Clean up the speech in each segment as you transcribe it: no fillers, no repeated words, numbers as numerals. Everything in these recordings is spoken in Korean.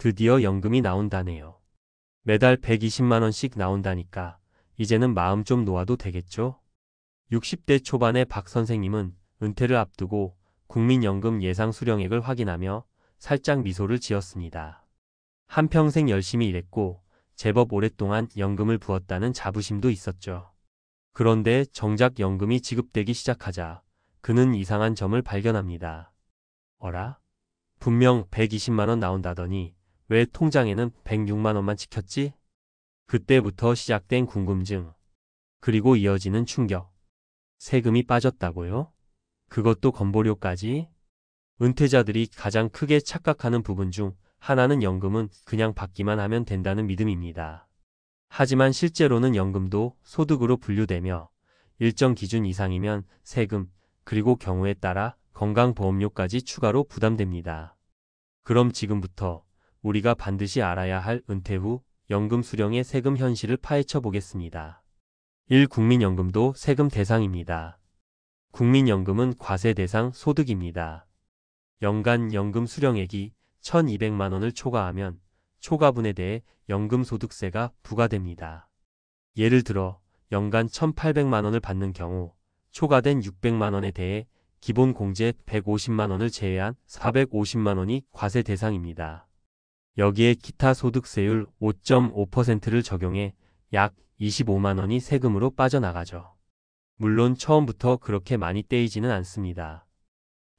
드디어 연금이 나온다네요. 매달 120만 원씩 나온다니까 이제는 마음 좀 놓아도 되겠죠? 60대 초반의 박 선생님은 은퇴를 앞두고 국민연금 예상 수령액을 확인하며 살짝 미소를 지었습니다. 한평생 열심히 일했고 제법 오랫동안 연금을 부었다는 자부심도 있었죠. 그런데 정작 연금이 지급되기 시작하자 그는 이상한 점을 발견합니다. 어라? 분명 120만 원 나온다더니 왜 통장에는 106만 원만 찍혔지? 그때부터 시작된 궁금증. 그리고 이어지는 충격. 세금이 빠졌다고요? 그것도 건보료까지? 은퇴자들이 가장 크게 착각하는 부분 중 하나는 연금은 그냥 받기만 하면 된다는 믿음입니다. 하지만 실제로는 연금도 소득으로 분류되며 일정 기준 이상이면 세금, 그리고 경우에 따라 건강보험료까지 추가로 부담됩니다. 그럼 지금부터 우리가 반드시 알아야 할 은퇴 후 연금 수령의 세금 현실을 파헤쳐 보겠습니다. 1. 국민연금도 세금 대상입니다. 국민연금은 과세 대상 소득입니다. 연간 연금 수령액이 1,200만 원을 초과하면 초과분에 대해 연금소득세가 부과됩니다. 예를 들어 연간 1,800만 원을 받는 경우 초과된 600만 원에 대해 기본 공제 150만 원을 제외한 450만 원이 과세 대상입니다. 여기에 기타 소득세율 5.5%를 적용해 약 25만 원이 세금으로 빠져나가죠. 물론 처음부터 그렇게 많이 떼이지는 않습니다.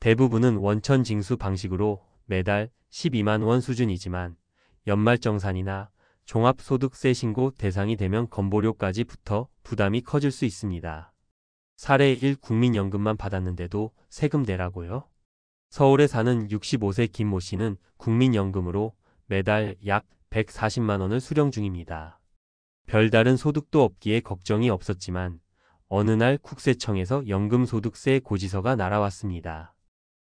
대부분은 원천징수 방식으로 매달 12만 원 수준이지만 연말정산이나 종합소득세 신고 대상이 되면 건보료까지 붙어 부담이 커질 수 있습니다. 사례 1. 국민연금만 받았는데도 세금 내라고요? 서울에 사는 65세 김모 씨는 국민연금으로 매달 약 140만 원을 수령 중입니다. 별다른 소득도 없기에 걱정이 없었지만 어느 날 국세청에서 연금소득세 고지서가 날아왔습니다.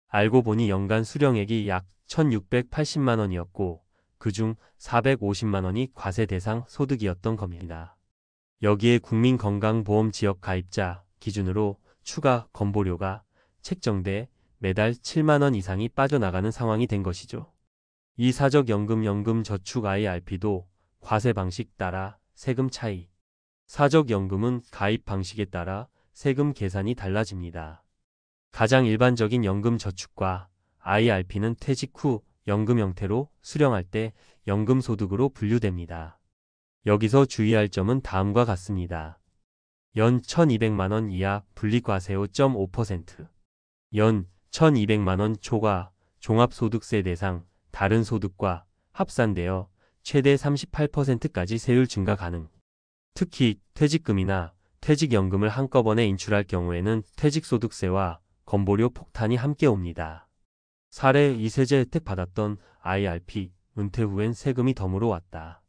알고 보니 연간 수령액이 약 1,680만 원이었고 그중 450만 원이 과세 대상 소득이었던 겁니다. 여기에 국민건강보험 지역 가입자 기준으로 추가 건보료가 책정돼 매달 7만 원 이상이 빠져나가는 상황이 된 것이죠. 이 사적연금 연금저축 IRP도 과세 방식 따라 세금 차이. 사적연금은 가입 방식에 따라 세금 계산이 달라집니다. 가장 일반적인 연금저축과 IRP는 퇴직 후 연금 형태로 수령할 때 연금소득으로 분류됩니다. 여기서 주의할 점은 다음과 같습니다. 연 1,200만 원 이하 분리과세 5.5%, 연 1,200만 원 초과 종합소득세 대상 다른 소득과 합산되어 최대 38%까지 세율 증가 가능. 특히 퇴직금이나 퇴직연금을 한꺼번에 인출할 경우에는 퇴직소득세와 건보료 폭탄이 함께 옵니다. 사례 2세제 혜택 받았던 IRP, 은퇴 후엔 세금이 덤으로 왔다.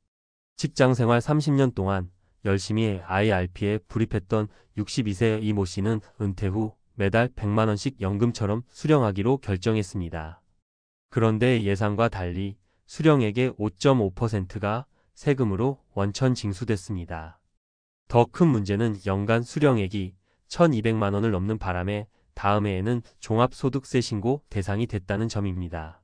직장생활 30년 동안 열심히 IRP에 불입했던 62세 이모 씨는 은퇴 후 매달 100만 원씩 연금처럼 수령하기로 결정했습니다. 그런데 예상과 달리 수령액의 5.5%가 세금으로 원천 징수됐습니다. 더 큰 문제는 연간 수령액이 1,200만 원을 넘는 바람에 다음 해에는 종합소득세 신고 대상이 됐다는 점입니다.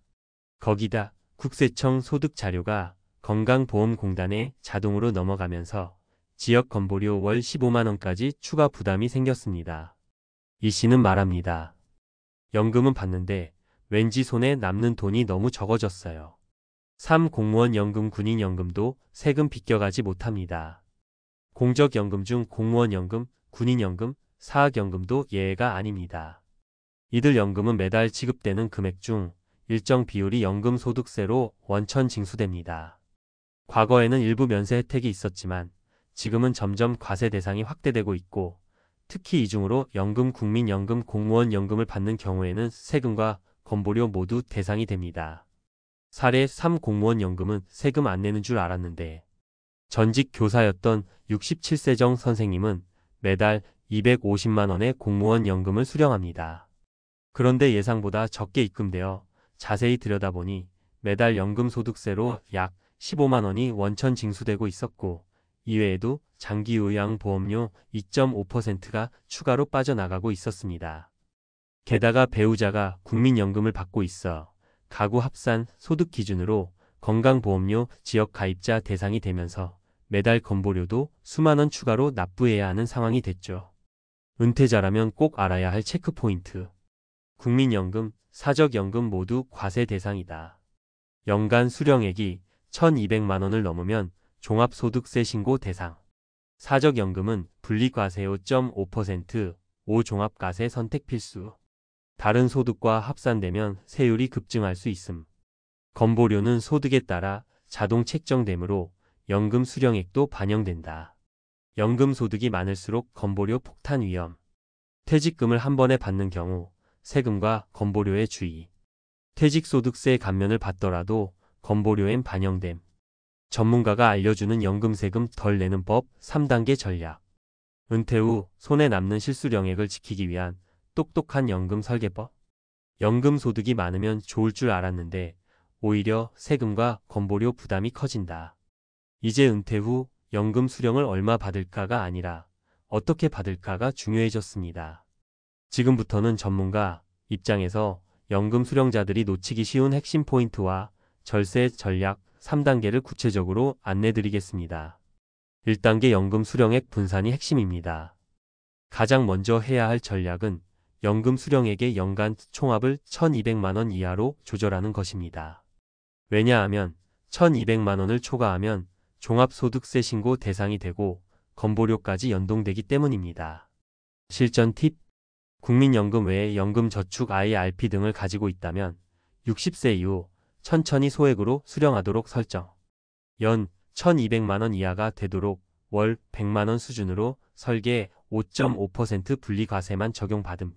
거기다 국세청 소득자료가 건강보험공단에 자동으로 넘어가면서 지역 건보료 월 15만 원까지 추가 부담이 생겼습니다. 이 씨는 말합니다. 연금은 받는데 왠지 손에 남는 돈이 너무 적어졌어요. 3. 공무원 연금 군인연금도 세금 비껴가지 못합니다. 공적연금 중 공무원연금, 군인연금, 사학연금도 예외가 아닙니다. 이들 연금은 매달 지급되는 금액 중 일정 비율이 연금소득세로 원천 징수됩니다. 과거에는 일부 면세 혜택이 있었지만 지금은 점점 과세 대상이 확대되고 있고 특히 이중으로 연금, 국민연금, 공무원연금을 받는 경우에는 세금과 건보료 모두 대상이 됩니다. 사례 3. 공무원연금은 세금 안 내는 줄 알았는데 전직 교사였던 67세정 선생님은 매달 250만 원의 공무원 연금을 수령합니다. 그런데 예상보다 적게 입금되어 자세히 들여다보니 매달 연금소득세로 약 15만 원이 원천 징수되고 있었고 이외에도 장기요양보험료 2.5%가 추가로 빠져나가고 있었습니다. 게다가 배우자가 국민연금을 받고 있어 가구 합산 소득 기준으로 건강보험료 지역 가입자 대상이 되면서 매달 건보료도 수만 원 추가로 납부해야 하는 상황이 됐죠. 은퇴자라면 꼭 알아야 할 체크포인트. 국민연금, 사적연금 모두 과세 대상이다. 연간 수령액이 1,200만 원을 넘으면 종합소득세 신고 대상. 사적연금은 분리과세 5.5%, 5종합과세 선택 필수. 다른 소득과 합산되면 세율이 급증할 수 있음. 건보료는 소득에 따라 자동 책정되므로 연금 수령액도 반영된다. 연금 소득이 많을수록 건보료 폭탄 위험. 퇴직금을 한 번에 받는 경우 세금과 건보료에 주의. 퇴직소득세 감면을 받더라도 건보료엔 반영됨. 전문가가 알려주는 연금세금 덜 내는 법 3단계 전략. 은퇴 후 손에 남는 실수령액을 지키기 위한 똑똑한 연금 설계법. 연금 소득이 많으면 좋을 줄 알았는데 오히려 세금과 건보료 부담이 커진다. 이제 은퇴 후 연금 수령을 얼마 받을까가 아니라 어떻게 받을까가 중요해졌습니다. 지금부터는 전문가 입장에서 연금 수령자들이 놓치기 쉬운 핵심 포인트와 절세 전략 3단계를 구체적으로 안내드리겠습니다. 1단계 연금 수령액 분산이 핵심입니다. 가장 먼저 해야 할 전략은 연금 수령액의 연간 총합을 1,200만 원 이하로 조절하는 것입니다. 왜냐하면 1,200만 원을 초과하면 종합소득세 신고 대상이 되고 건보료까지 연동되기 때문입니다. 실전 팁. 국민연금 외에 연금저축 IRP 등을 가지고 있다면 60세 이후 천천히 소액으로 수령하도록 설정. 연 1,200만 원 이하가 되도록 월 100만 원 수준으로 설계 5.5% 분리과세만 적용받음.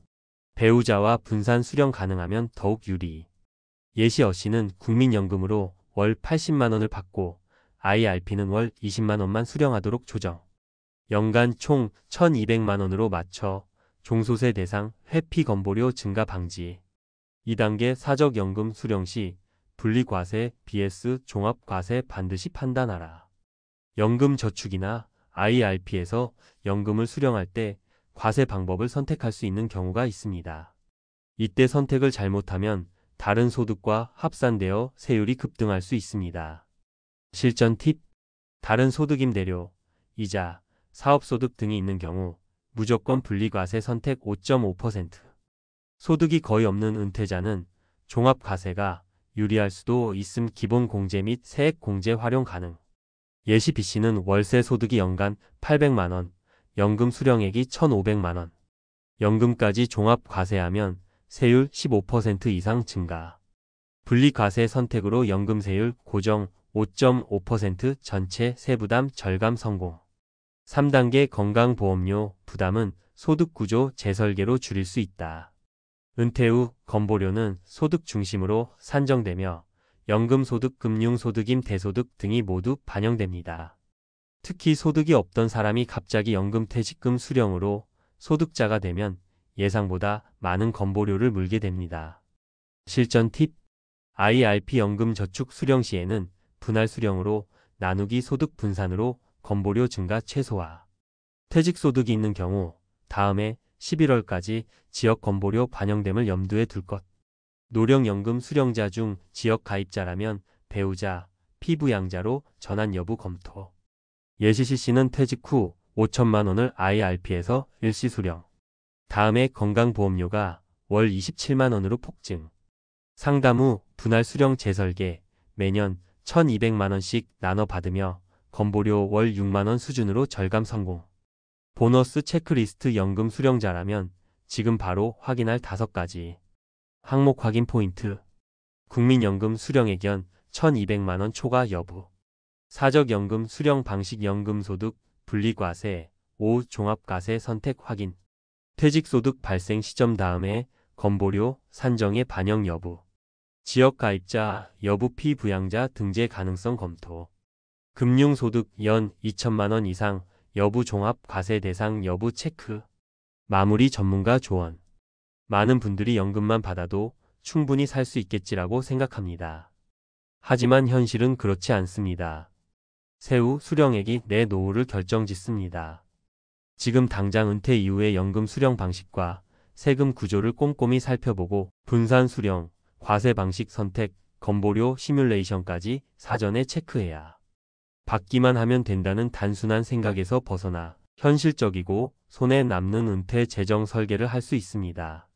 배우자와 분산 수령 가능하면 더욱 유리. 예시 씨는 국민연금으로 월 80만 원을 받고 IRP는 월 20만 원만 수령하도록 조정. 연간 총 1,200만 원으로 맞춰 종소세 대상 회피 건보료 증가 방지. 2단계 사적연금 수령 시 분리과세, BS, 종합과세 반드시 판단하라. 연금저축이나 IRP에서 연금을 수령할 때 과세 방법을 선택할 수 있는 경우가 있습니다. 이때 선택을 잘못하면 다른 소득과 합산되어 세율이 급등할 수 있습니다. 실전 팁. 다른 소득 임대료, 이자, 사업소득 등이 있는 경우 무조건 분리과세 선택 5.5%. 소득이 거의 없는 은퇴자는 종합과세가 유리할 수도 있음. 기본공제 및 세액공제 활용 가능. 예시 B씨는 월세 소득이 연간 800만 원, 연금 수령액이 1,500만 원. 연금까지 종합과세하면 세율 15% 이상 증가. 분리과세 선택으로 연금세율 고정 5.5% 전체 세부담 절감 성공. 3단계 건강보험료 부담은 소득구조 재설계로 줄일 수 있다. 은퇴 후 건보료는 소득 중심으로 산정되며 연금소득, 금융소득임 대소득 등이 모두 반영됩니다. 특히 소득이 없던 사람이 갑자기 연금퇴직금 수령으로 소득자가 되면 예상보다 많은 건보료를 물게 됩니다. 실전 팁. IRP 연금저축 수령 시에는 분할 수령으로 나누기 소득 분산으로 건보료 증가 최소화. 퇴직소득이 있는 경우 다음해 11월까지 지역 건보료 반영됨을 염두에 둘 것. 노령연금 수령자 중 지역 가입자라면 배우자, 피부양자로 전환 여부 검토. 예시 C씨는 퇴직 후 5천만 원을 IRP에서 일시 수령. 다음해 건강보험료가 월 27만 원으로 폭증. 상담 후 분할 수령 재설계 매년 1,200만 원씩 나눠 받으며 건보료 월 6만 원 수준으로 절감 성공. 보너스 체크리스트 연금 수령자라면 지금 바로 확인할 5가지. 항목 확인 포인트. 국민연금 수령액 연 1,200만 원 초과 여부. 사적연금 수령 방식 연금소득, 분리과세, 5 종합과세 선택 확인. 퇴직소득 발생 시점 다음에 건보료 산정의 반영 여부. 지역가입자 여부 피부양자 등재 가능성 검토. 금융소득 연 2천만 원 이상 여부 종합과세 대상 여부 체크. 마무리 전문가 조언. 많은 분들이 연금만 받아도 충분히 살 수 있겠지라고 생각합니다. 하지만 현실은 그렇지 않습니다. 세후 수령액이 내 노후를 결정짓습니다. 지금 당장 은퇴 이후의 연금 수령 방식과 세금 구조를 꼼꼼히 살펴보고 분산 수령, 과세 방식 선택, 건보료 시뮬레이션까지 사전에 체크해야 받기만 하면 된다는 단순한 생각에서 벗어나 현실적이고 손에 남는 은퇴 재정 설계를 할 수 있습니다.